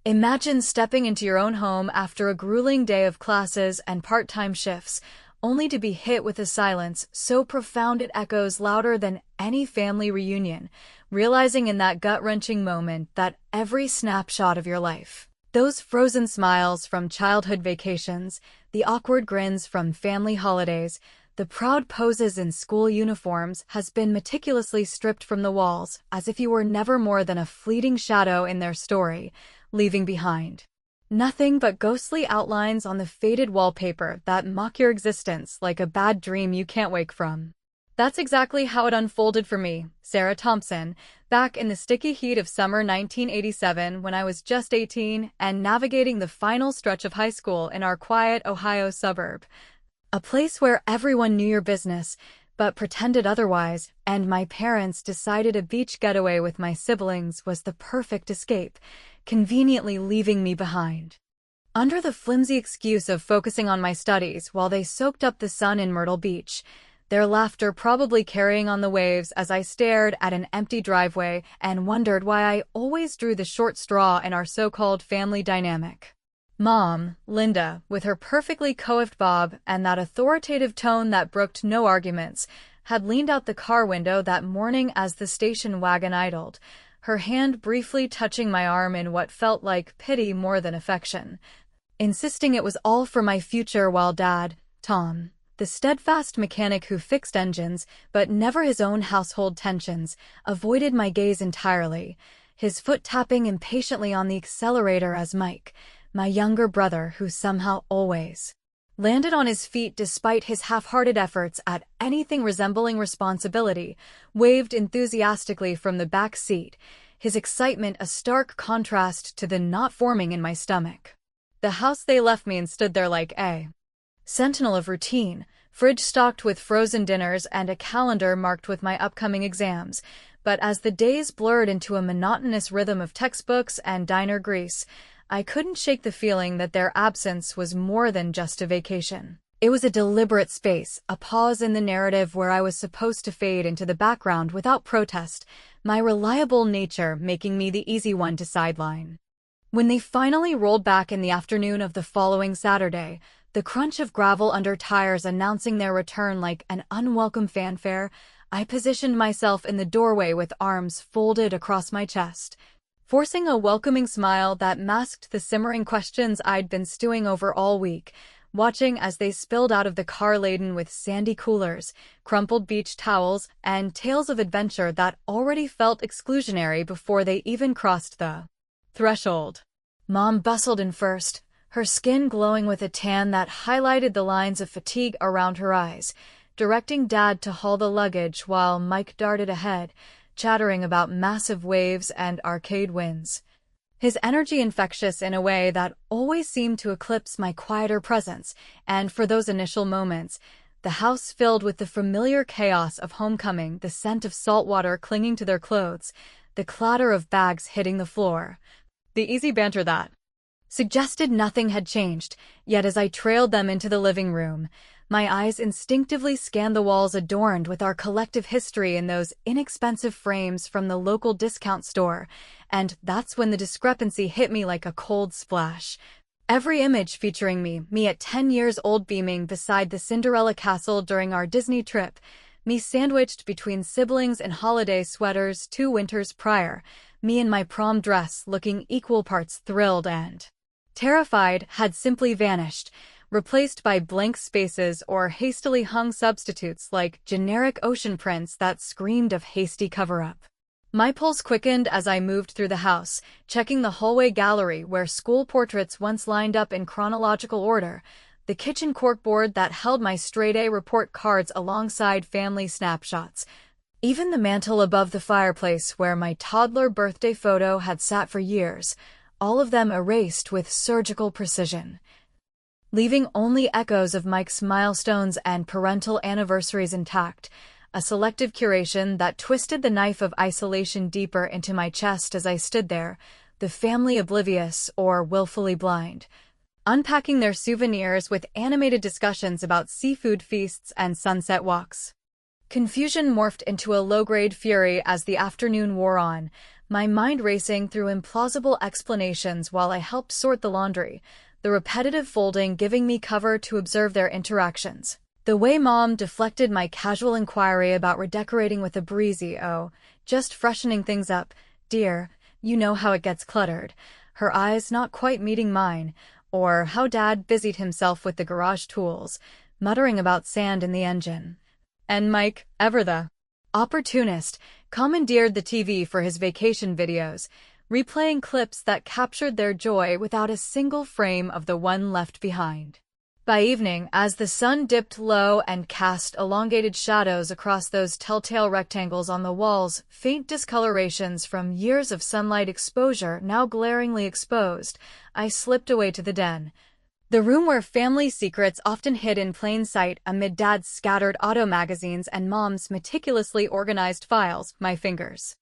Imagine stepping into your own home after a grueling day of classes and part-time shifts, only to be hit with a silence so profound it echoes louder than any family reunion, realizing in that gut-wrenching moment that every snapshot of your life, those frozen smiles from childhood vacations, the awkward grins from family holidays, the proud poses in school uniforms has been meticulously stripped from the walls as if you were never more than a fleeting shadow in their story, leaving behind nothing but ghostly outlines on the faded wallpaper that mock your existence like a bad dream you can't wake from. That's exactly how it unfolded for me, Sarah Thompson, back in the sticky heat of summer 1987 when I was just 18 and navigating the final stretch of high school in our quiet Ohio suburb. A place where everyone knew your business, but pretended otherwise, and my parents decided a beach getaway with my siblings was the perfect escape, conveniently leaving me behind. Under the flimsy excuse of focusing on my studies while they soaked up the sun in Myrtle Beach, their laughter probably carrying on the waves as I stared at an empty driveway and wondered why I always drew the short straw in our so-called family dynamic. Mom, Linda, with her perfectly coiffed bob and that authoritative tone that brooked no arguments, had leaned out the car window that morning as the station wagon idled, her hand briefly touching my arm in what felt like pity more than affection, insisting it was all for my future while Dad, Tom, the steadfast mechanic who fixed engines but never his own household tensions, avoided my gaze entirely, his foot tapping impatiently on the accelerator as Mike, my younger brother who somehow always landed on his feet despite his half-hearted efforts at anything resembling responsibility, waved enthusiastically from the back seat, his excitement a stark contrast to the knot forming in my stomach. The house they left me in stood there like a sentinel of routine, fridge stocked with frozen dinners and a calendar marked with my upcoming exams, but as the days blurred into a monotonous rhythm of textbooks and diner grease, I couldn't shake the feeling that their absence was more than just a vacation. It was a deliberate space, a pause in the narrative where I was supposed to fade into the background without protest, my reliable nature making me the easy one to sideline. When they finally rolled back in the afternoon of the following Saturday, the crunch of gravel under tires announcing their return like an unwelcome fanfare, I positioned myself in the doorway with arms folded across my chest, forcing a welcoming smile that masked the simmering questions I'd been stewing over all week, watching as they spilled out of the car laden with sandy coolers, crumpled beach towels, and tales of adventure that already felt exclusionary before they even crossed the threshold. Mom bustled in first, her skin glowing with a tan that highlighted the lines of fatigue around her eyes, directing Dad to haul the luggage while Mike darted ahead, chattering about massive waves and arcade winds. His energy infectious in a way that always seemed to eclipse my quieter presence, and for those initial moments, the house filled with the familiar chaos of homecoming, the scent of salt water clinging to their clothes, the clatter of bags hitting the floor. The easy banter that suggested nothing had changed, yet as I trailed them into the living room, my eyes instinctively scanned the walls adorned with our collective history in those inexpensive frames from the local discount store, and that's when the discrepancy hit me like a cold splash. Every image featuring me at 10 years old beaming beside the Cinderella castle during our Disney trip, me sandwiched between siblings in holiday sweaters 2 winters prior, me in my prom dress looking equal parts thrilled and terrified, had simply vanished, replaced by blank spaces or hastily hung substitutes like generic ocean prints that screamed of hasty cover-up. My pulse quickened as I moved through the house, checking the hallway gallery where school portraits once lined up in chronological order, the kitchen corkboard that held my straight-A report cards alongside family snapshots, even the mantel above the fireplace where my toddler birthday photo had sat for years, all of them erased with surgical precision, leaving only echoes of Mike's milestones and parental anniversaries intact, a selective curation that twisted the knife of isolation deeper into my chest as I stood there, the family oblivious or willfully blind, unpacking their souvenirs with animated discussions about seafood feasts and sunset walks. Confusion morphed into a low-grade fury as the afternoon wore on, my mind racing through implausible explanations while I helped sort the laundry, the repetitive folding giving me cover to observe their interactions. The way Mom deflected my casual inquiry about redecorating with a breezy, "Oh, just freshening things up, dear, you know how it gets cluttered," her eyes not quite meeting mine, or how Dad busied himself with the garage tools, muttering about sand in the engine. And Mike, ever the opportunist, commandeered the TV for his vacation videos, replaying clips that captured their joy without a single frame of the one left behind. By evening, as the sun dipped low and cast elongated shadows across those telltale rectangles on the walls, faint discolorations from years of sunlight exposure now glaringly exposed, I slipped away to the den. The room where family secrets often hid in plain sight amid Dad's scattered auto magazines and Mom's meticulously organized files, my fingers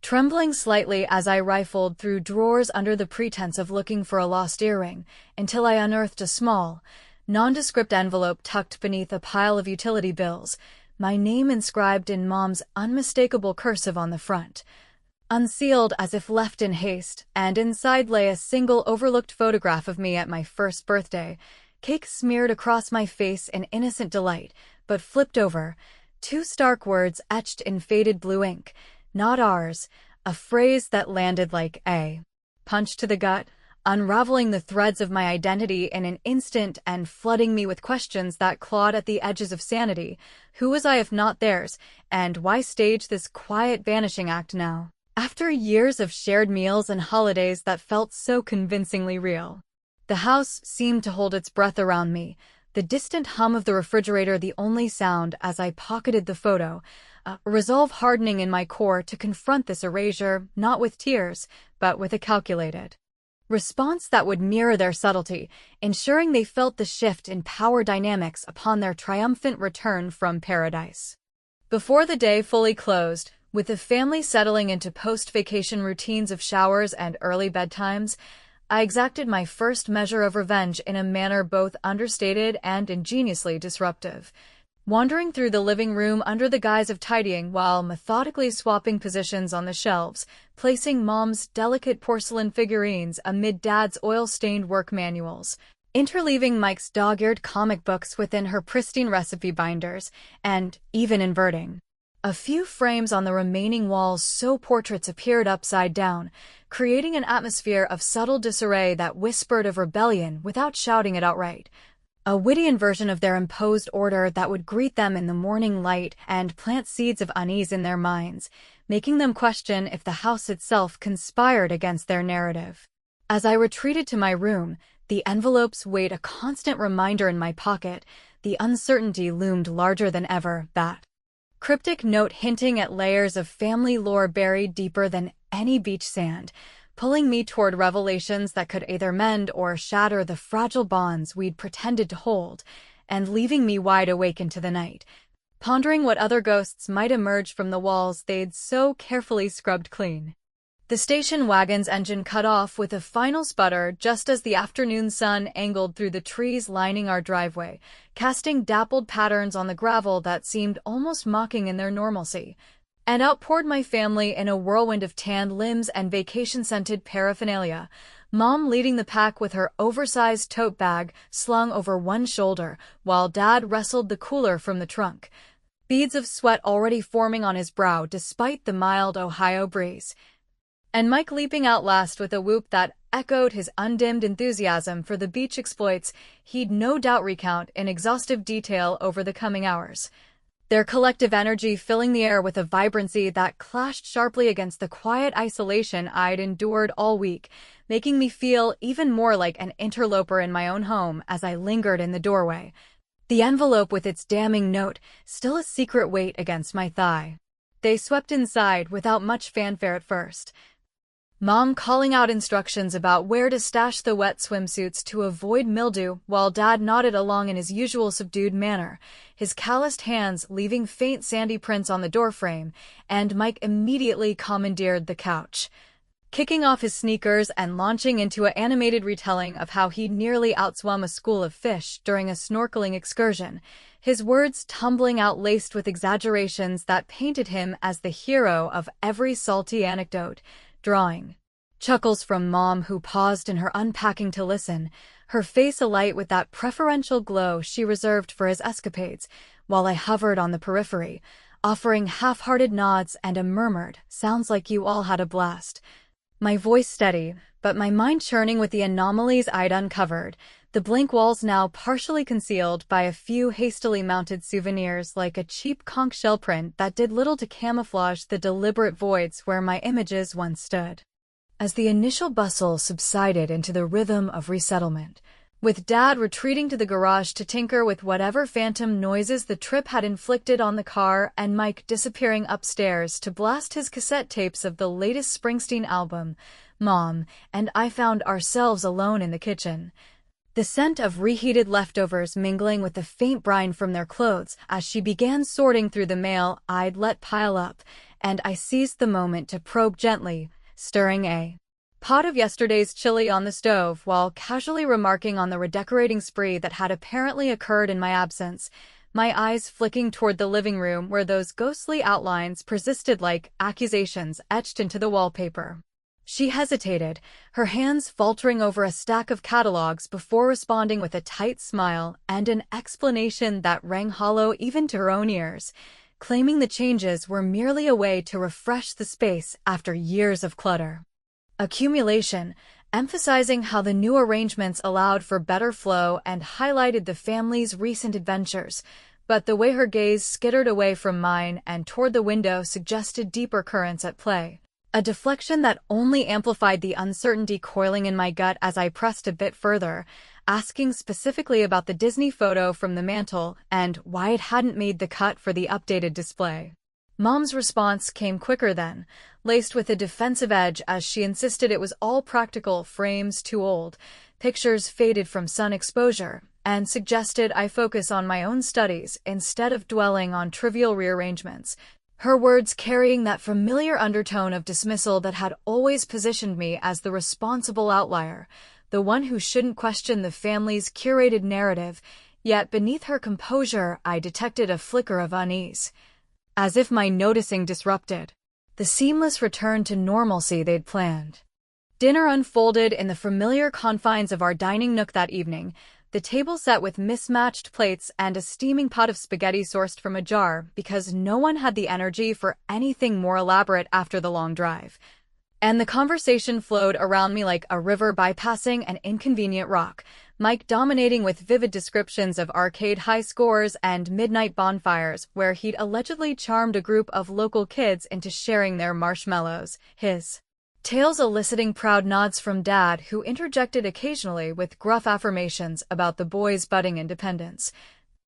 trembling slightly as I rifled through drawers under the pretense of looking for a lost earring, until I unearthed a small, nondescript envelope tucked beneath a pile of utility bills, my name inscribed in Mom's unmistakable cursive on the front. Unsealed as if left in haste, and inside lay a single overlooked photograph of me at my first birthday, cake smeared across my face in innocent delight, but flipped over, two stark words etched in faded blue ink, "Not ours," a phrase that landed like a punch to the gut, unraveling the threads of my identity in an instant and flooding me with questions that clawed at the edges of sanity. Who was I if not theirs, and why stage this quiet vanishing act now? After years of shared meals and holidays that felt so convincingly real. The house seemed to hold its breath around me, the distant hum of the refrigerator the only sound as I pocketed the photo, resolve hardening in my core to confront this erasure, not with tears, but with a calculated response that would mirror their subtlety, ensuring they felt the shift in power dynamics upon their triumphant return from paradise. Before the day fully closed, with the family settling into post-vacation routines of showers and early bedtimes, I exacted my first measure of revenge in a manner both understated and ingeniously disruptive. Wandering through the living room under the guise of tidying while methodically swapping positions on the shelves, placing Mom's delicate porcelain figurines amid Dad's oil-stained work manuals, interleaving Mike's dog-eared comic books within her pristine recipe binders, and even inverting a few frames on the remaining walls so portraits appeared upside down, creating an atmosphere of subtle disarray that whispered of rebellion without shouting it outright. A witty inversion of their imposed order that would greet them in the morning light and plant seeds of unease in their minds, making them question if the house itself conspired against their narrative. As I retreated to my room, the envelope's weight a constant reminder in my pocket, the uncertainty loomed larger than ever, that cryptic note hinting at layers of family lore buried deeper than any beach sand, pulling me toward revelations that could either mend or shatter the fragile bonds we'd pretended to hold, and leaving me wide awake into the night, pondering what other ghosts might emerge from the walls they'd so carefully scrubbed clean. The station wagon's engine cut off with a final sputter just as the afternoon sun angled through the trees lining our driveway, casting dappled patterns on the gravel that seemed almost mocking in their normalcy. And out poured my family in a whirlwind of tanned limbs and vacation-scented paraphernalia, Mom leading the pack with her oversized tote bag slung over one shoulder, while Dad wrestled the cooler from the trunk, beads of sweat already forming on his brow despite the mild Ohio breeze. And Mike leaping out last with a whoop that echoed his undimmed enthusiasm for the beach exploits he'd no doubt recount in exhaustive detail over the coming hours. Their collective energy filling the air with a vibrancy that clashed sharply against the quiet isolation I'd endured all week, making me feel even more like an interloper in my own home as I lingered in the doorway. The envelope with its damning note, still a secret weight against my thigh. They swept inside without much fanfare at first, Mom calling out instructions about where to stash the wet swimsuits to avoid mildew, while Dad nodded along in his usual subdued manner, his calloused hands leaving faint sandy prints on the doorframe, and Mike immediately commandeered the couch. kicking off his sneakers and launching into an animated retelling of how he nearly outswam a school of fish during a snorkeling excursion, his words tumbling out laced with exaggerations that painted him as the hero of every salty anecdote, drawing chuckles from Mom, who paused in her unpacking to listen, her face alight with that preferential glow she reserved for his escapades, while I hovered on the periphery, offering half-hearted nods and a murmured, "Sounds like you all had a blast." My voice steady, but my mind churning with the anomalies I'd uncovered, the blank walls now partially concealed by a few hastily mounted souvenirs like a cheap conch shell print that did little to camouflage the deliberate voids where my images once stood. As the initial bustle subsided into the rhythm of resettlement, with Dad retreating to the garage to tinker with whatever phantom noises the trip had inflicted on the car, and Mike disappearing upstairs to blast his cassette tapes of the latest Springsteen album, Mom and I found ourselves alone in the kitchen. The scent of reheated leftovers mingling with the faint brine from their clothes as she began sorting through the mail I'd let pile up, and I seized the moment to probe gently, stirring a pot of yesterday's chili on the stove while casually remarking on the redecorating spree that had apparently occurred in my absence, my eyes flicking toward the living room where those ghostly outlines persisted like accusations etched into the wallpaper. She hesitated, her hands faltering over a stack of catalogs before responding with a tight smile and an explanation that rang hollow even to her own ears, claiming the changes were merely a way to refresh the space after years of clutter. Accumulation, emphasizing how the new arrangements allowed for better flow and highlighted the family's recent adventures, but the way her gaze skittered away from mine and toward the window suggested deeper currents at play. A deflection that only amplified the uncertainty coiling in my gut as I pressed a bit further, asking specifically about the Disney photo from the mantel and why it hadn't made the cut for the updated display. Mom's response came quicker then, laced with a defensive edge as she insisted it was all practical, frames too old, pictures faded from sun exposure, and suggested I focus on my own studies instead of dwelling on trivial rearrangements, her words carrying that familiar undertone of dismissal that had always positioned me as the responsible outlier, the one who shouldn't question the family's curated narrative, yet beneath her composure I detected a flicker of unease. As if my noticing disrupted the seamless return to normalcy they'd planned. Dinner unfolded in the familiar confines of our dining nook that evening, the table set with mismatched plates and a steaming pot of spaghetti sourced from a jar because no one had the energy for anything more elaborate after the long drive. And the conversation flowed around me like a river bypassing an inconvenient rock, Mike dominating with vivid descriptions of arcade high scores and midnight bonfires where he'd allegedly charmed a group of local kids into sharing their marshmallows, his tales eliciting proud nods from Dad, who interjected occasionally with gruff affirmations about the boys' budding independence,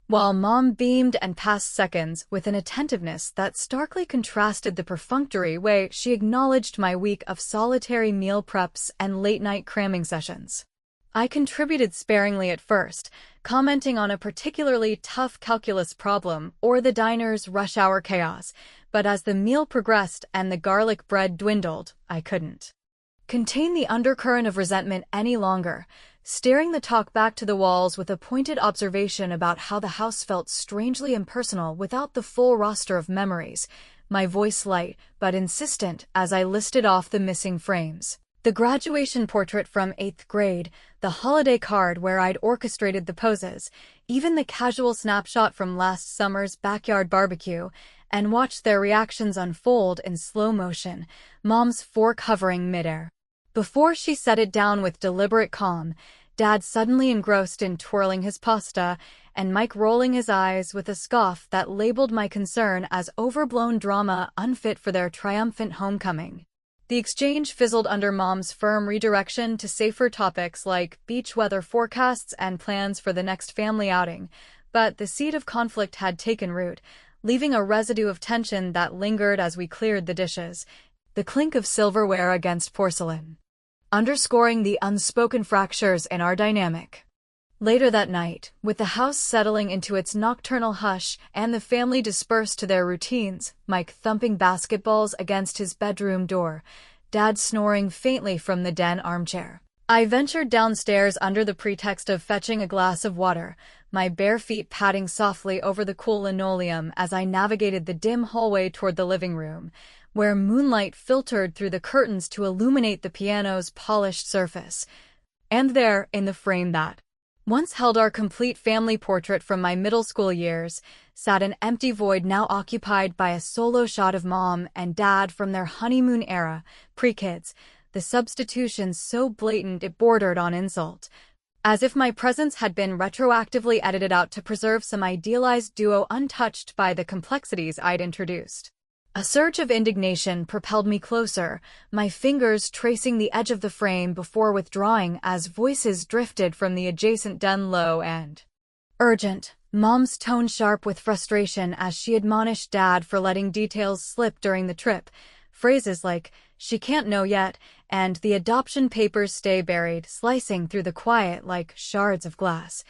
while Mom beamed and passed seconds with an attentiveness that starkly contrasted the perfunctory way she acknowledged my week of solitary meal preps and late-night cramming sessions. I contributed sparingly at first, commenting on a particularly tough calculus problem or the diner's rush hour chaos, but as the meal progressed and the garlic bread dwindled, I couldn't contain the undercurrent of resentment any longer, steering the talk back to the walls with a pointed observation about how the house felt strangely impersonal without the full roster of memories, my voice light but insistent as I listed off the missing frames. The graduation portrait from 8th grade, the holiday card where I'd orchestrated the poses, even the casual snapshot from last summer's backyard barbecue, and watched their reactions unfold in slow motion, Mom's fork hovering midair. Before she set it down with deliberate calm, Dad suddenly engrossed in twirling his pasta, and Mike rolling his eyes with a scoff that labeled my concern as overblown drama unfit for their triumphant homecoming. The exchange fizzled under Mom's firm redirection to safer topics like beach weather forecasts and plans for the next family outing, but the seed of conflict had taken root, leaving a residue of tension that lingered as we cleared the dishes, the clink of silverware against porcelain, underscoring the unspoken fractures in our dynamic. Later that night, with the house settling into its nocturnal hush and the family dispersed to their routines, Mike thumping basketballs against his bedroom door, Dad snoring faintly from the den armchair. I ventured downstairs under the pretext of fetching a glass of water, my bare feet padding softly over the cool linoleum as I navigated the dim hallway toward the living room, where moonlight filtered through the curtains to illuminate the piano's polished surface. And there, in the frame that once held our complete family portrait from my middle school years, sat an empty void now occupied by a solo shot of Mom and Dad from their honeymoon era, pre-kids, the substitution so blatant it bordered on insult. As if my presence had been retroactively edited out to preserve some idealized duo untouched by the complexities I'd introduced. A surge of indignation propelled me closer, my fingers tracing the edge of the frame before withdrawing as voices drifted from the adjacent den, low and urgent, Mom's tone sharp with frustration as she admonished Dad for letting details slip during the trip. Phrases like, "She can't know yet," and "the adoption papers stay buried," slicing through the quiet like shards of glass,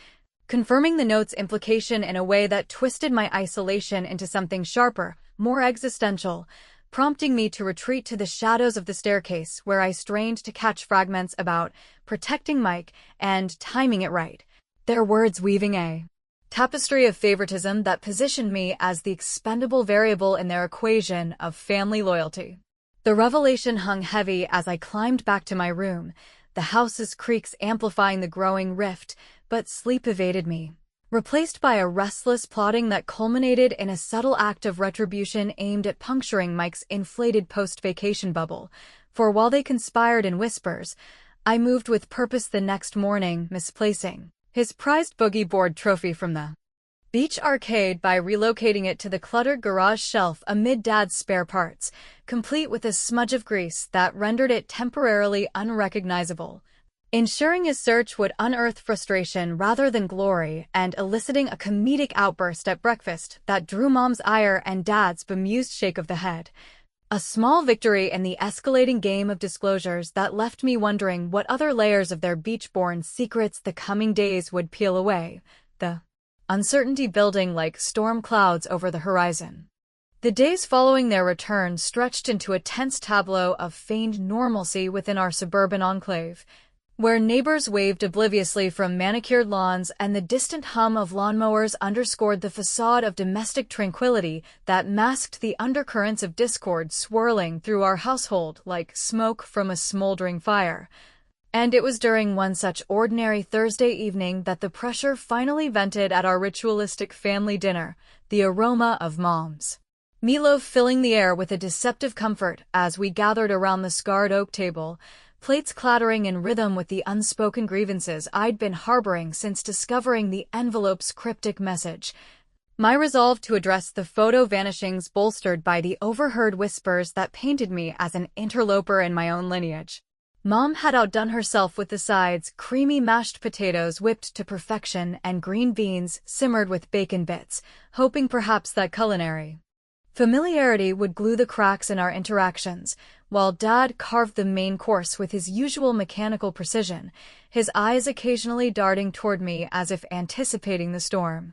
confirming the note's implication in a way that twisted my isolation into something sharper, more existential, prompting me to retreat to the shadows of the staircase where I strained to catch fragments about protecting Mike and timing it right, their words weaving a tapestry of favoritism that positioned me as the expendable variable in their equation of family loyalty. The revelation hung heavy as I climbed back to my room, the house's creaks amplifying the growing rift, but sleep evaded me, replaced by a restless plodding that culminated in a subtle act of retribution aimed at puncturing Mike's inflated post-vacation bubble. For while they conspired in whispers, I moved with purpose the next morning, misplacing his prized boogie board trophy from the beach arcade by relocating it to the cluttered garage shelf amid Dad's spare parts, complete with a smudge of grease that rendered it temporarily unrecognizable. Ensuring his search would unearth frustration rather than glory, and eliciting a comedic outburst at breakfast that drew Mom's ire and Dad's bemused shake of the head. A small victory in the escalating game of disclosures that left me wondering what other layers of their beach-born secrets the coming days would peel away, the uncertainty building like storm clouds over the horizon. The days following their return stretched into a tense tableau of feigned normalcy within our suburban enclave, where neighbors waved obliviously from manicured lawns and the distant hum of lawnmowers underscored the facade of domestic tranquility that masked the undercurrents of discord swirling through our household like smoke from a smoldering fire. And it was during one such ordinary Thursday evening that the pressure finally vented at our ritualistic family dinner, the aroma of Mom's meatloaf filling the air with a deceptive comfort as we gathered around the scarred oak table, plates clattering in rhythm with the unspoken grievances I'd been harboring since discovering the envelope's cryptic message. My resolve to address the photo vanishings bolstered by the overheard whispers that painted me as an interloper in my own lineage. Mom had outdone herself with the sides, creamy mashed potatoes whipped to perfection and green beans simmered with bacon bits, hoping perhaps that culinary familiarity would glue the cracks in our interactions, while Dad carved the main course with his usual mechanical precision, his eyes occasionally darting toward me as if anticipating the storm.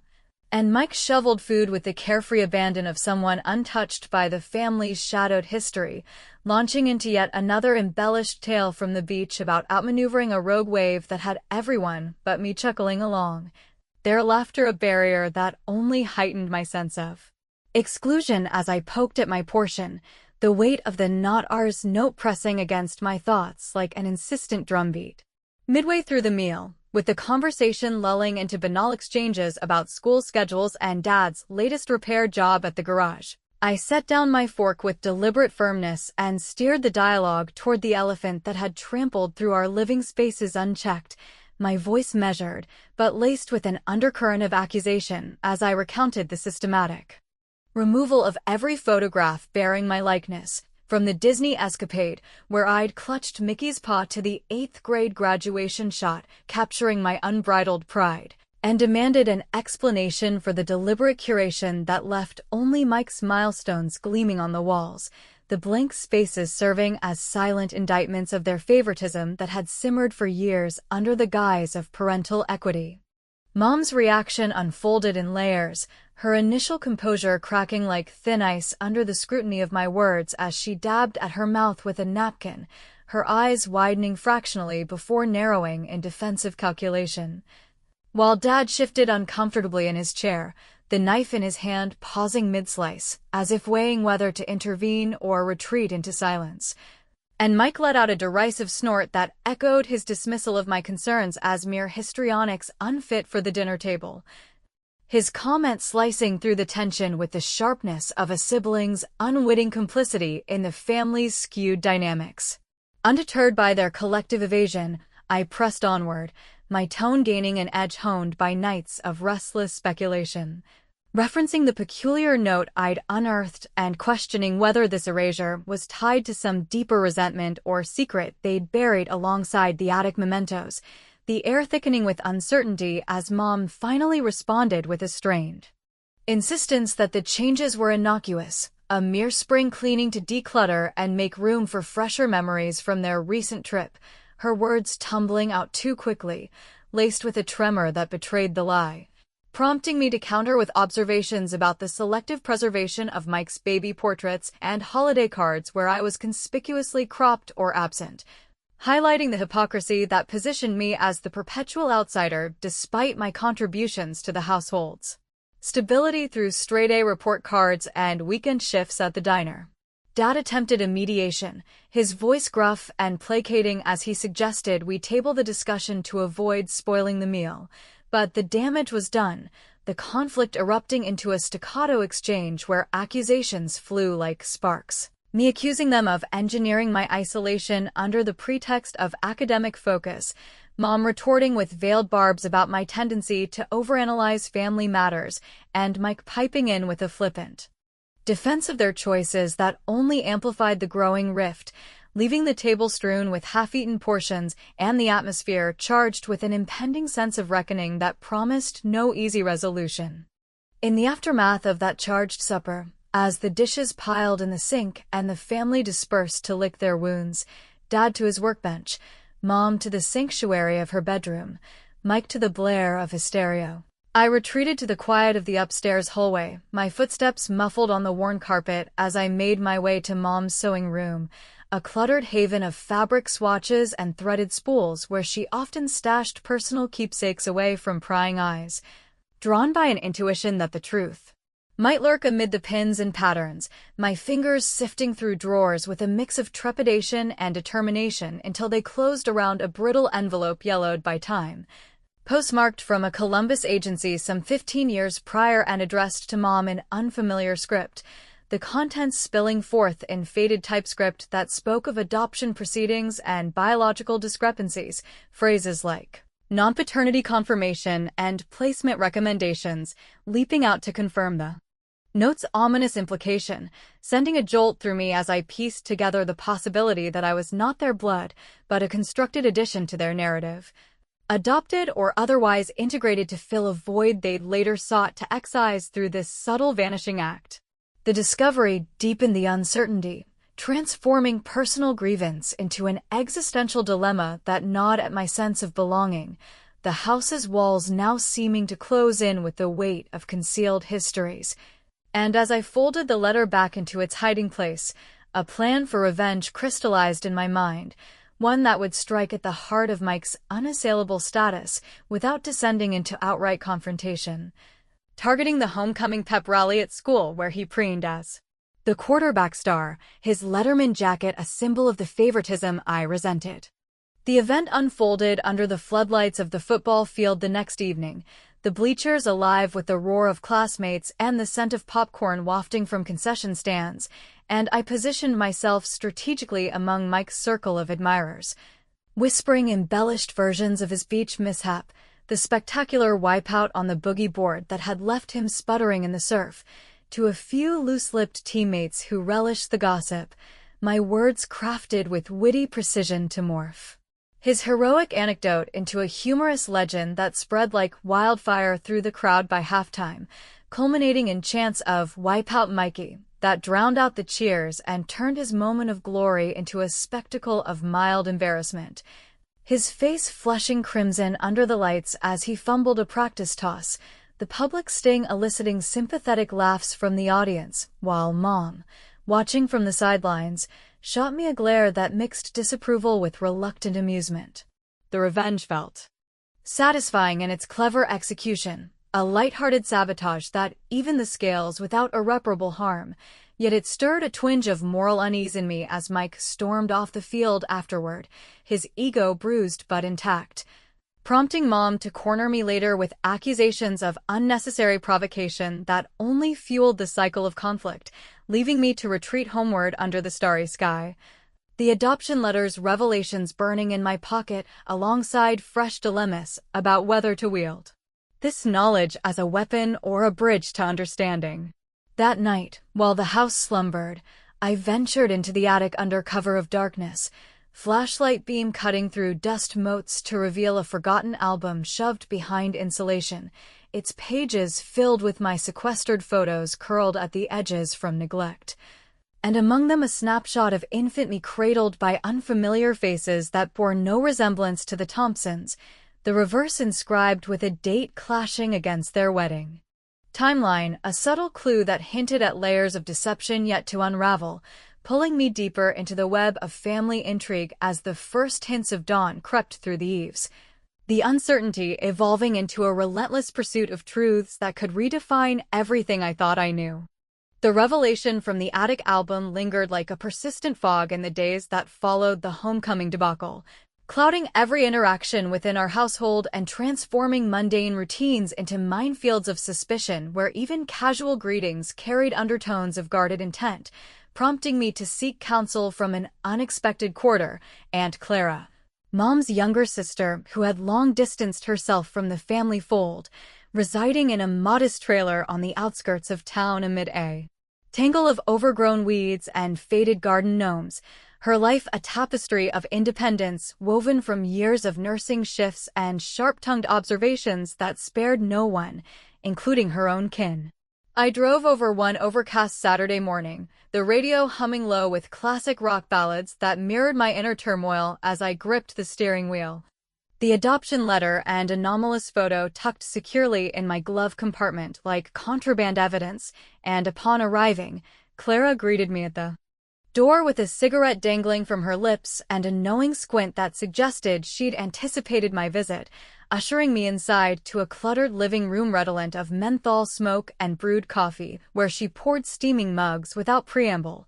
And Mike shoveled food with the carefree abandon of someone untouched by the family's shadowed history, launching into yet another embellished tale from the beach about outmaneuvering a rogue wave that had everyone but me chuckling along, their laughter a barrier that only heightened my sense of exclusion as I poked at my portion, the weight of the "not ours" note pressing against my thoughts like an insistent drumbeat. Midway through the meal, with the conversation lulling into banal exchanges about school schedules and Dad's latest repair job at the garage, I set down my fork with deliberate firmness and steered the dialogue toward the elephant that had trampled through our living spaces unchecked, my voice measured, but laced with an undercurrent of accusation as I recounted the systematic removal of every photograph bearing my likeness, from the Disney escapade, where I'd clutched Mickey's paw, to the 8th grade graduation shot, capturing my unbridled pride, and demanded an explanation for the deliberate curation that left only Mike's milestones gleaming on the walls, the blank spaces serving as silent indictments of their favoritism that had simmered for years under the guise of parental equity. Mom's reaction unfolded in layers, her initial composure cracking like thin ice under the scrutiny of my words as she dabbed at her mouth with a napkin, her eyes widening fractionally before narrowing in defensive calculation. While Dad shifted uncomfortably in his chair, the knife in his hand pausing mid-slice, as if weighing whether to intervene or retreat into silence. And Mike let out a derisive snort that echoed his dismissal of my concerns as mere histrionics unfit for the dinner table. His comment slicing through the tension with the sharpness of a sibling's unwitting complicity in the family's skewed dynamics. Undeterred by their collective evasion, I pressed onward, my tone gaining an edge honed by nights of restless speculation. Referencing the peculiar note I'd unearthed and questioning whether this erasure was tied to some deeper resentment or secret they'd buried alongside the attic mementos, the air thickening with uncertainty as Mom finally responded with a strained insistence that the changes were innocuous, a mere spring cleaning to declutter and make room for fresher memories from their recent trip, her words tumbling out too quickly, laced with a tremor that betrayed the lie, prompting me to counter with observations about the selective preservation of Mike's baby portraits and holiday cards where I was conspicuously cropped or absent, highlighting the hypocrisy that positioned me as the perpetual outsider despite my contributions to the household's stability through straight-A report cards and weekend shifts at the diner. Dad attempted a mediation, his voice gruff and placating as he suggested we table the discussion to avoid spoiling the meal. But the damage was done, the conflict erupting into a staccato exchange where accusations flew like sparks. Me accusing them of engineering my isolation under the pretext of academic focus, Mom retorting with veiled barbs about my tendency to overanalyze family matters, and Mike piping in with a flippant defense of their choices that only amplified the growing rift, leaving the table strewn with half-eaten portions and the atmosphere charged with an impending sense of reckoning that promised no easy resolution. In the aftermath of that charged supper, as the dishes piled in the sink and the family dispersed to lick their wounds, Dad to his workbench, Mom to the sanctuary of her bedroom, Mike to the blare of his stereo, I retreated to the quiet of the upstairs hallway, my footsteps muffled on the worn carpet as I made my way to Mom's sewing room, a cluttered haven of fabric swatches and threaded spools where she often stashed personal keepsakes away from prying eyes, drawn by an intuition that the truth might lurk amid the pins and patterns, my fingers sifting through drawers with a mix of trepidation and determination until they closed around a brittle envelope yellowed by time, postmarked from a Columbus agency some 15 years prior and addressed to Mom in unfamiliar script, the contents spilling forth in faded typescript that spoke of adoption proceedings and biological discrepancies, phrases like non-paternity confirmation and placement recommendations, leaping out to confirm the note's ominous implication, sending a jolt through me as I pieced together the possibility that I was not their blood, but a constructed addition to their narrative, adopted or otherwise integrated to fill a void they'd later sought to excise through this subtle vanishing act. The discovery deepened the uncertainty, transforming personal grievance into an existential dilemma that gnawed at my sense of belonging, the house's walls now seeming to close in with the weight of concealed histories. And as I folded the letter back into its hiding place, a plan for revenge crystallized in my mind, one that would strike at the heart of Mike's unassailable status without descending into outright confrontation, targeting the homecoming pep rally at school where he preened as the quarterback star, his Letterman jacket a symbol of the favoritism I resented. The event unfolded under the floodlights of the football field the next evening, the bleachers alive with the roar of classmates and the scent of popcorn wafting from concession stands, and I positioned myself strategically among Mike's circle of admirers, whispering embellished versions of his beach mishap, the spectacular wipeout on the boogie board that had left him sputtering in the surf, to a few loose-lipped teammates who relished the gossip, my words crafted with witty precision to morph his heroic anecdote into a humorous legend that spread like wildfire through the crowd by halftime, culminating in chants of "Wipeout Mikey" that drowned out the cheers and turned his moment of glory into a spectacle of mild embarrassment, his face flushing crimson under the lights as he fumbled a practice toss, the public sting eliciting sympathetic laughs from the audience, while Mom, watching from the sidelines, shot me a glare that mixed disapproval with reluctant amusement. The revenge felt satisfying in its clever execution, a light-hearted sabotage that evened the scales without irreparable harm, yet it stirred a twinge of moral unease in me as Mike stormed off the field afterward, his ego bruised but intact, prompting Mom to corner me later with accusations of unnecessary provocation that only fueled the cycle of conflict, leaving me to retreat homeward under the starry sky. The adoption letter's revelations burning in my pocket alongside fresh dilemmas about whether to wield this knowledge as a weapon or a bridge to understanding. That night, while the house slumbered, I ventured into the attic under cover of darkness, flashlight beam cutting through dust motes to reveal a forgotten album shoved behind insulation, its pages filled with my sequestered photos curled at the edges from neglect. And among them a snapshot of infant me cradled by unfamiliar faces that bore no resemblance to the Thompsons, the reverse inscribed with a date clashing against their wedding. Timeline, a subtle clue that hinted at layers of deception yet to unravel, pulling me deeper into the web of family intrigue as the first hints of dawn crept through the eaves, the uncertainty evolving into a relentless pursuit of truths that could redefine everything I thought I knew. The revelation from the attic album lingered like a persistent fog in the days that followed the homecoming debacle, clouding every interaction within our household and transforming mundane routines into minefields of suspicion where even casual greetings carried undertones of guarded intent, prompting me to seek counsel from an unexpected quarter, Aunt Clara, Mom's younger sister who had long distanced herself from the family fold, residing in a modest trailer on the outskirts of town amid a tangle of overgrown weeds and faded garden gnomes, her life a tapestry of independence woven from years of nursing shifts and sharp-tongued observations that spared no one, including her own kin. I drove over one overcast Saturday morning, the radio humming low with classic rock ballads that mirrored my inner turmoil as I gripped the steering wheel. The adoption letter and anomalous photo tucked securely in my glove compartment like contraband evidence, and upon arriving, Clara greeted me at the door with a cigarette dangling from her lips and a knowing squint that suggested she'd anticipated my visit, ushering me inside to a cluttered living room redolent of menthol smoke and brewed coffee, where she poured steaming mugs without preamble,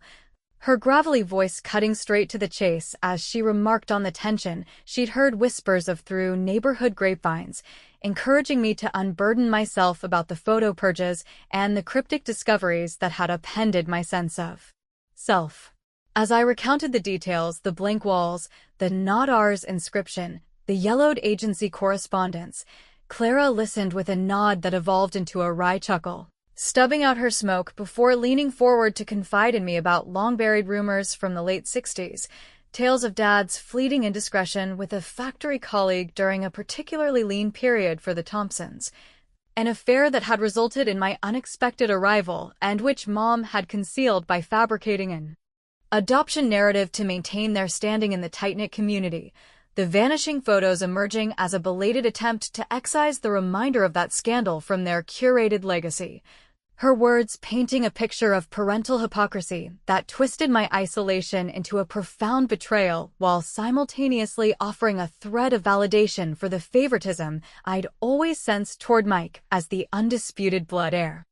her gravelly voice cutting straight to the chase as she remarked on the tension she'd heard whispers of through neighborhood grapevines, encouraging me to unburden myself about the photo purges and the cryptic discoveries that had upended my sense of self. As I recounted the details, the blank walls, the "Not Ours" inscription, the yellowed agency correspondence, Clara listened with a nod that evolved into a wry chuckle, stubbing out her smoke before leaning forward to confide in me about long-buried rumors from the late 60s, tales of Dad's fleeting indiscretion with a factory colleague during a particularly lean period for the Thompsons, an affair that had resulted in my unexpected arrival and which Mom had concealed by fabricating an adoption narrative to maintain their standing in the tight-knit community, the vanishing photos emerging as a belated attempt to excise the reminder of that scandal from their curated legacy. Her words painting a picture of parental hypocrisy that twisted my isolation into a profound betrayal while simultaneously offering a thread of validation for the favoritism I'd always sensed toward Mike as the undisputed blood heir.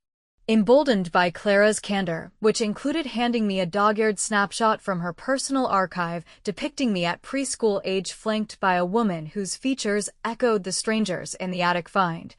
Emboldened by Clara's candor, which included handing me a dog-eared snapshot from her personal archive depicting me at preschool age flanked by a woman whose features echoed the strangers in the attic find,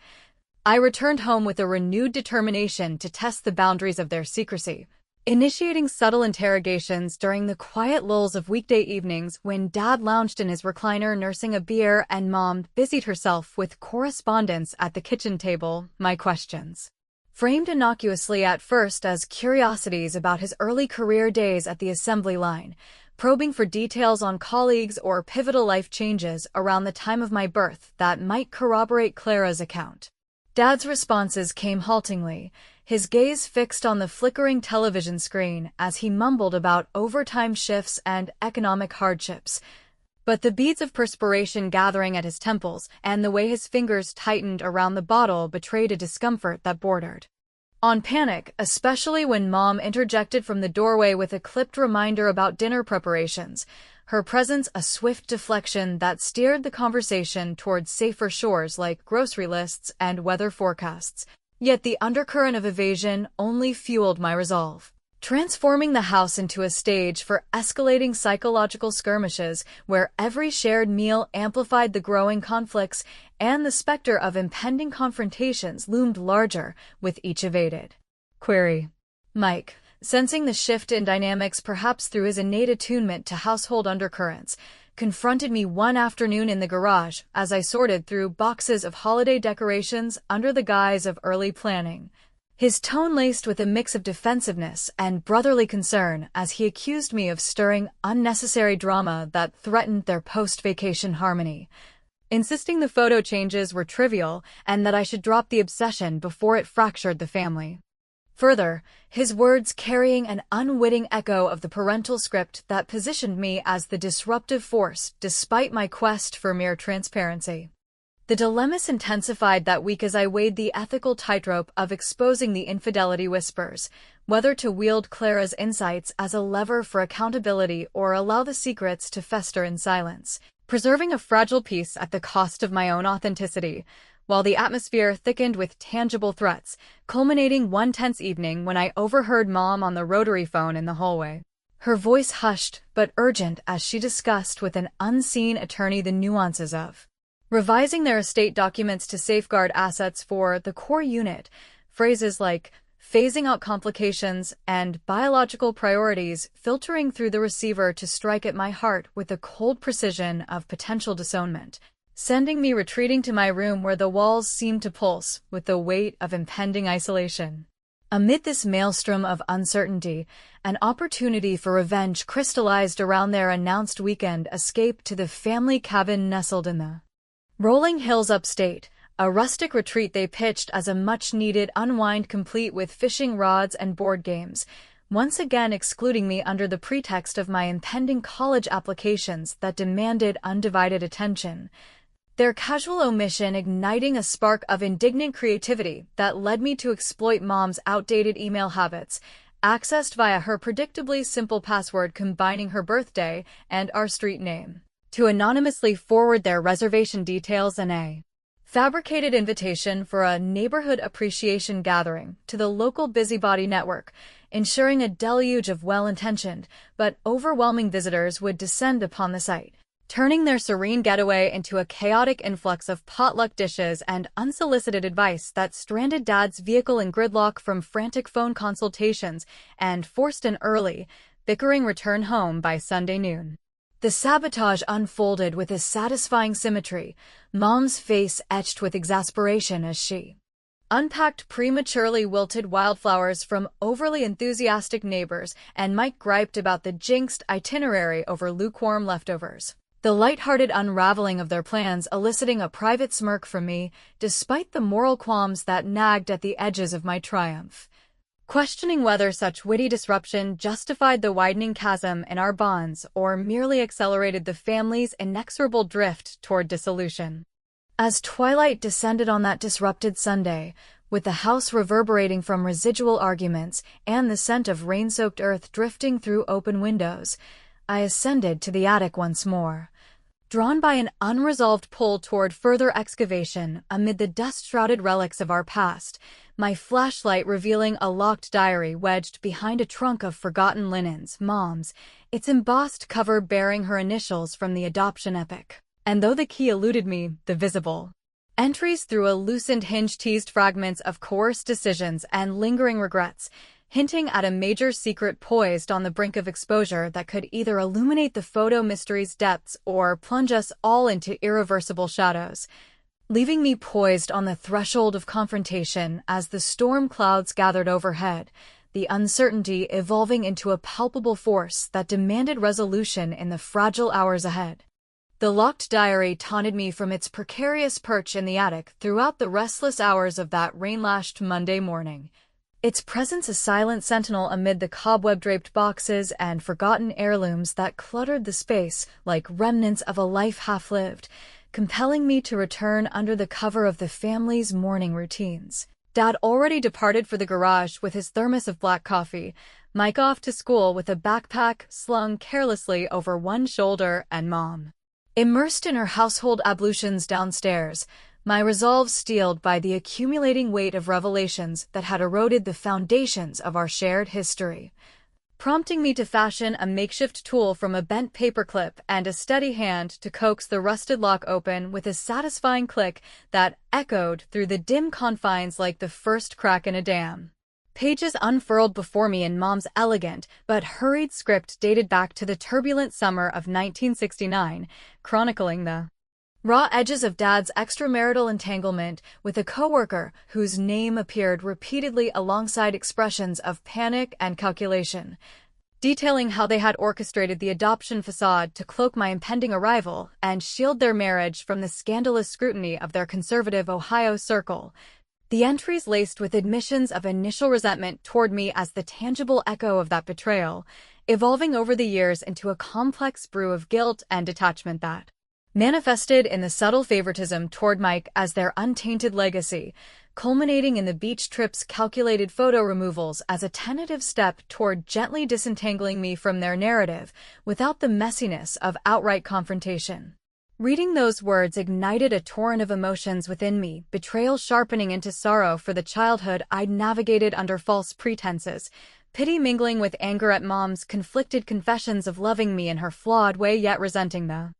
I returned home with a renewed determination to test the boundaries of their secrecy, initiating subtle interrogations during the quiet lulls of weekday evenings when Dad lounged in his recliner nursing a beer and Mom busied herself with correspondence at the kitchen table. My questions, framed innocuously at first as curiosities about his early career days at the assembly line, probing for details on colleagues or pivotal life changes around the time of my birth that might corroborate Clara's account. Dad's responses came haltingly, his gaze fixed on the flickering television screen as he mumbled about overtime shifts and economic hardships, But the beads of perspiration gathering at his temples and the way his fingers tightened around the bottle betrayed a discomfort that bordered on panic, especially when Mom interjected from the doorway with a clipped reminder about dinner preparations, her presence a swift deflection that steered the conversation towards safer shores like grocery lists and weather forecasts. Yet the undercurrent of evasion only fueled my resolve, transforming the house into a stage for escalating psychological skirmishes where every shared meal amplified the growing conflicts and the specter of impending confrontations loomed larger with each evaded query. Mike, sensing the shift in dynamics perhaps through his innate attunement to household undercurrents, confronted me one afternoon in the garage as I sorted through boxes of holiday decorations under the guise of early planning. His tone laced with a mix of defensiveness and brotherly concern as he accused me of stirring unnecessary drama that threatened their post-vacation harmony, insisting the photo changes were trivial and that I should drop the obsession before it fractured the family. Further, his words carrying an unwitting echo of the parental script that positioned me as the disruptive force despite my quest for mere transparency. The dilemmas intensified that week as I weighed the ethical tightrope of exposing the infidelity whispers, whether to wield Clara's insights as a lever for accountability or allow the secrets to fester in silence, preserving a fragile peace at the cost of my own authenticity, while the atmosphere thickened with tangible threats, culminating one tense evening when I overheard Mom on the rotary phone in the hallway. Her voice hushed but urgent as she discussed with an unseen attorney the nuances of revising their estate documents to safeguard assets for the core unit. Phrases like phasing out complications and biological priorities filtering through the receiver to strike at my heart with the cold precision of potential disownment, sending me retreating to my room where the walls seemed to pulse with the weight of impending isolation. Amid this maelstrom of uncertainty, an opportunity for revenge crystallized around their announced weekend escape to the family cabin nestled in the rolling hills upstate, a rustic retreat they pitched as a much-needed unwind complete with fishing rods and board games, once again excluding me under the pretext of my impending college applications that demanded undivided attention. Their casual omission igniting a spark of indignant creativity that led me to exploit Mom's outdated email habits, accessed via her predictably simple password combining her birthday and our street name, to anonymously forward their reservation details and a fabricated invitation for a neighborhood appreciation gathering to the local busybody network, ensuring a deluge of well-intentioned but overwhelming visitors would descend upon the site, turning their serene getaway into a chaotic influx of potluck dishes and unsolicited advice that stranded Dad's vehicle in gridlock from frantic phone consultations and forced an early, bickering return home by Sunday noon. The sabotage unfolded with a satisfying symmetry, Mom's face etched with exasperation as she unpacked prematurely wilted wildflowers from overly enthusiastic neighbors, and Mike griped about the jinxed itinerary over lukewarm leftovers, the light-hearted unraveling of their plans eliciting a private smirk from me, despite the moral qualms that nagged at the edges of my triumph, questioning whether such witty disruption justified the widening chasm in our bonds or merely accelerated the family's inexorable drift toward dissolution. As twilight descended on that disrupted Sunday, with the house reverberating from residual arguments and the scent of rain-soaked earth drifting through open windows, I ascended to the attic once more, drawn by an unresolved pull toward further excavation amid the dust-shrouded relics of our past, my flashlight revealing a locked diary wedged behind a trunk of forgotten linens, Mom's, its embossed cover bearing her initials from the adoption epic. And though the key eluded me, the visible entries through a loosened hinge teased fragments of coerced decisions and lingering regrets, hinting at a major secret poised on the brink of exposure that could either illuminate the photo mystery's depths or plunge us all into irreversible shadows, leaving me poised on the threshold of confrontation as the storm clouds gathered overhead, the uncertainty evolving into a palpable force that demanded resolution in the fragile hours ahead. The locked diary taunted me from its precarious perch in the attic throughout the restless hours of that rain-lashed Monday morning, its presence a silent sentinel amid the cobweb-draped boxes and forgotten heirlooms that cluttered the space like remnants of a life half-lived, compelling me to return under the cover of the family's morning routines. Dad already departed for the garage with his thermos of black coffee, Mike off to school with a backpack slung carelessly over one shoulder, and Mom immersed in her household ablutions downstairs, my resolve steeled by the accumulating weight of revelations that had eroded the foundations of our shared history, prompting me to fashion a makeshift tool from a bent paperclip and a steady hand to coax the rusted lock open with a satisfying click that echoed through the dim confines like the first crack in a dam. Pages unfurled before me in Mom's elegant but hurried script dated back to the turbulent summer of 1969, chronicling the raw edges of Dad's extramarital entanglement with a coworker whose name appeared repeatedly alongside expressions of panic and calculation, detailing how they had orchestrated the adoption facade to cloak my impending arrival and shield their marriage from the scandalous scrutiny of their conservative Ohio circle. The entries laced with admissions of initial resentment toward me as the tangible echo of that betrayal, evolving over the years into a complex brew of guilt and detachment that manifested in the subtle favoritism toward Mike as their untainted legacy, culminating in the beach trip's calculated photo removals as a tentative step toward gently disentangling me from their narrative without the messiness of outright confrontation. Reading those words ignited a torrent of emotions within me, betrayal sharpening into sorrow for the childhood I'd navigated under false pretenses, pity mingling with anger at Mom's conflicted confessions of loving me in her flawed way yet resenting the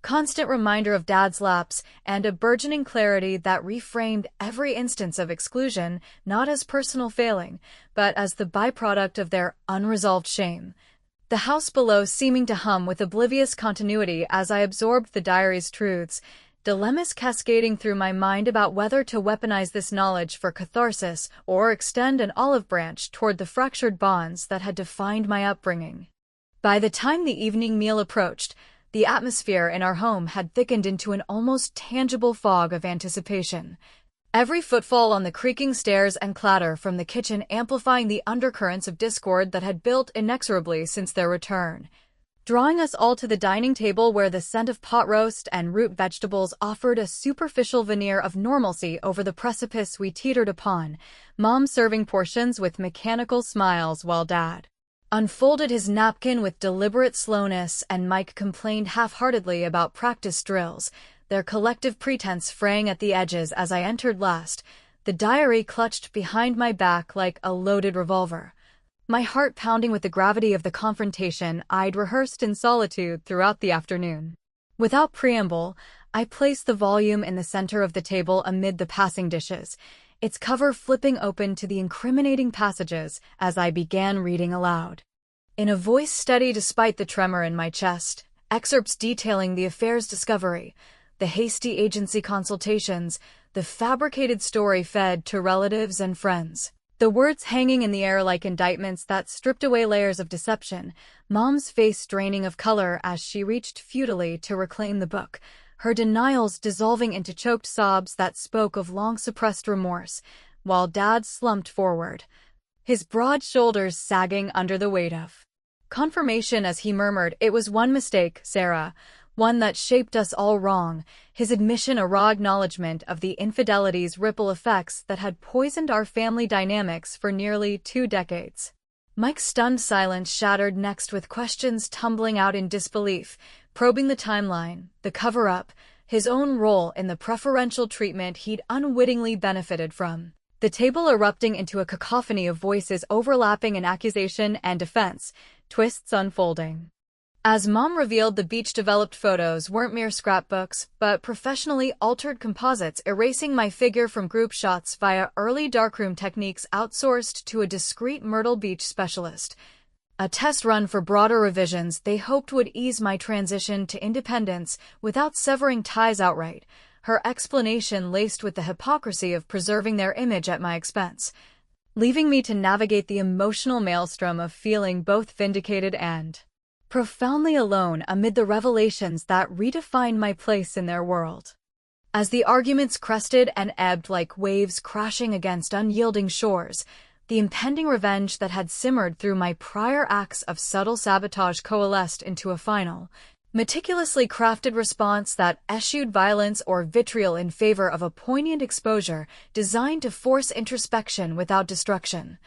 constant reminder of Dad's lapse, and a burgeoning clarity that reframed every instance of exclusion not as personal failing, but as the byproduct of their unresolved shame. The house below seeming to hum with oblivious continuity as I absorbed the diary's truths, dilemmas cascading through my mind about whether to weaponize this knowledge for catharsis or extend an olive branch toward the fractured bonds that had defined my upbringing. By the time the evening meal approached, the atmosphere in our home had thickened into an almost tangible fog of anticipation. Every footfall on the creaking stairs and clatter from the kitchen amplifying the undercurrents of discord that had built inexorably since their return, drawing us all to the dining table where the scent of pot roast and root vegetables offered a superficial veneer of normalcy over the precipice we teetered upon, Mom serving portions with mechanical smiles while Dad unfolded his napkin with deliberate slowness and Mike complained half-heartedly about practice drills, their collective pretense fraying at the edges as I entered last, the diary clutched behind my back like a loaded revolver, my heart pounding with the gravity of the confrontation I'd rehearsed in solitude throughout the afternoon. Without preamble, I placed the volume in the center of the table amid the passing dishes, its cover flipping open to the incriminating passages as I began reading aloud. In a voice steady despite the tremor in my chest, excerpts detailing the affair's discovery, the hasty agency consultations, the fabricated story fed to relatives and friends. The words hanging in the air like indictments that stripped away layers of deception, Mom's face draining of color as she reached futilely to reclaim the book, her denials dissolving into choked sobs that spoke of long-suppressed remorse, while Dad slumped forward, his broad shoulders sagging under the weight of confirmation as he murmured, "It was one mistake, Sarah, one that shaped us all wrong," his admission a raw acknowledgement of the infidelity's ripple effects that had poisoned our family dynamics for nearly 2 decades. Mike's stunned silence shattered next with questions tumbling out in disbelief, probing the timeline, the cover-up, his own role in the preferential treatment he'd unwittingly benefited from. The table erupting into a cacophony of voices overlapping in accusation and defense, twists unfolding. As Mom revealed, the beach-developed photos weren't mere scrapbooks, but professionally altered composites erasing my figure from group shots via early darkroom techniques outsourced to a discreet Myrtle Beach specialist. A test run for broader revisions they hoped would ease my transition to independence without severing ties outright, her explanation laced with the hypocrisy of preserving their image at my expense, leaving me to navigate the emotional maelstrom of feeling both vindicated and profoundly alone amid the revelations that redefined my place in their world. As the arguments crested and ebbed like waves crashing against unyielding shores, The impending revenge that had simmered through my prior acts of subtle sabotage coalesced into a final, meticulously crafted response that eschewed violence or vitriol in favor of a poignant exposure designed to force introspection without destruction,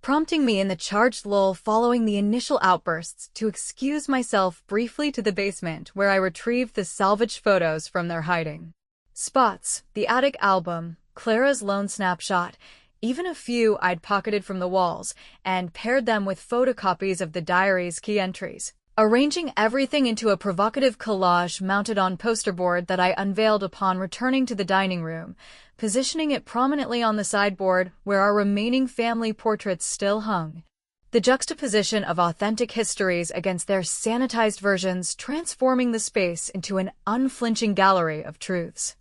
prompting me in the charged lull following the initial outbursts to excuse myself briefly to the basement where I retrieved the salvaged photos from their hiding spots, the attic album, Clara's lone snapshot, even a few I'd pocketed from the walls, and paired them with photocopies of the diary's key entries, arranging everything into a provocative collage mounted on poster board that I unveiled upon returning to the dining room, positioning it prominently on the sideboard where our remaining family portraits still hung. The juxtaposition of authentic histories against their sanitized versions transforming the space into an unflinching gallery of truths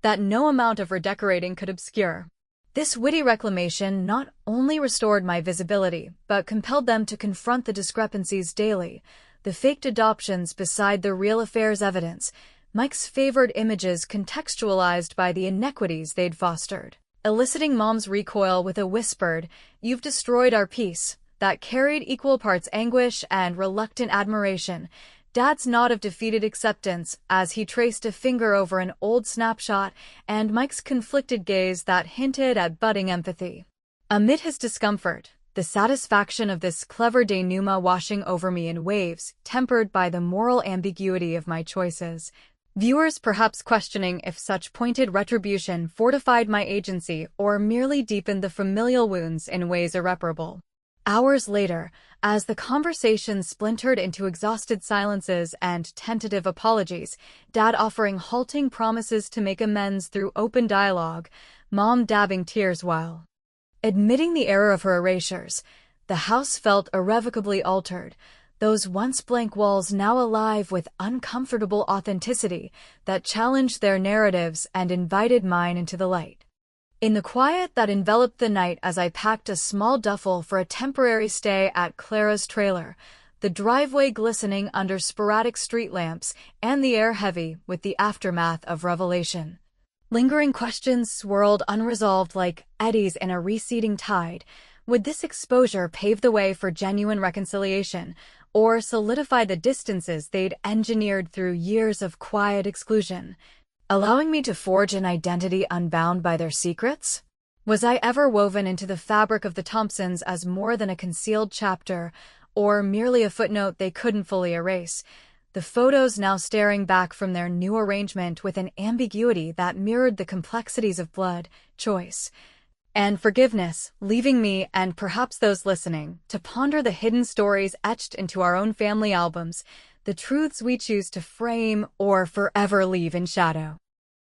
that no amount of redecorating could obscure. This witty reclamation not only restored my visibility, but compelled them to confront the discrepancies daily, the faked adoptions beside the real affair's evidence, Mike's favored images contextualized by the inequities they'd fostered, eliciting Mom's recoil with a whispered, "You've destroyed our peace," that carried equal parts anguish and reluctant admiration, Dad's nod of defeated acceptance as he traced a finger over an old snapshot, and Mike's conflicted gaze that hinted at budding empathy. Amid his discomfort, the satisfaction of this clever denouement washing over me in waves, tempered by the moral ambiguity of my choices. Viewers perhaps questioning if such pointed retribution fortified my agency or merely deepened the familial wounds in ways irreparable. Hours later, as the conversation splintered into exhausted silences and tentative apologies, Dad offering halting promises to make amends through open dialogue, Mom dabbing tears while admitting the error of her erasures, the house felt irrevocably altered, those once blank walls now alive with uncomfortable authenticity that challenged their narratives and invited mine into the light. In the quiet that enveloped the night as I packed a small duffel for a temporary stay at Clara's trailer, the driveway glistening under sporadic street lamps and the air heavy with the aftermath of revelation, lingering questions swirled unresolved like eddies in a receding tide. Would this exposure pave the way for genuine reconciliation, or solidify the distances they'd engineered through years of quiet exclusion, allowing me to forge an identity unbound by their secrets? Was I ever woven into the fabric of the Thompsons as more than a concealed chapter, or merely a footnote they couldn't fully erase? The photos now staring back from their new arrangement with an ambiguity that mirrored the complexities of blood, choice, and forgiveness, leaving me, and perhaps those listening, to ponder the hidden stories etched into our own family albums, the truths we choose to frame or forever leave in shadow.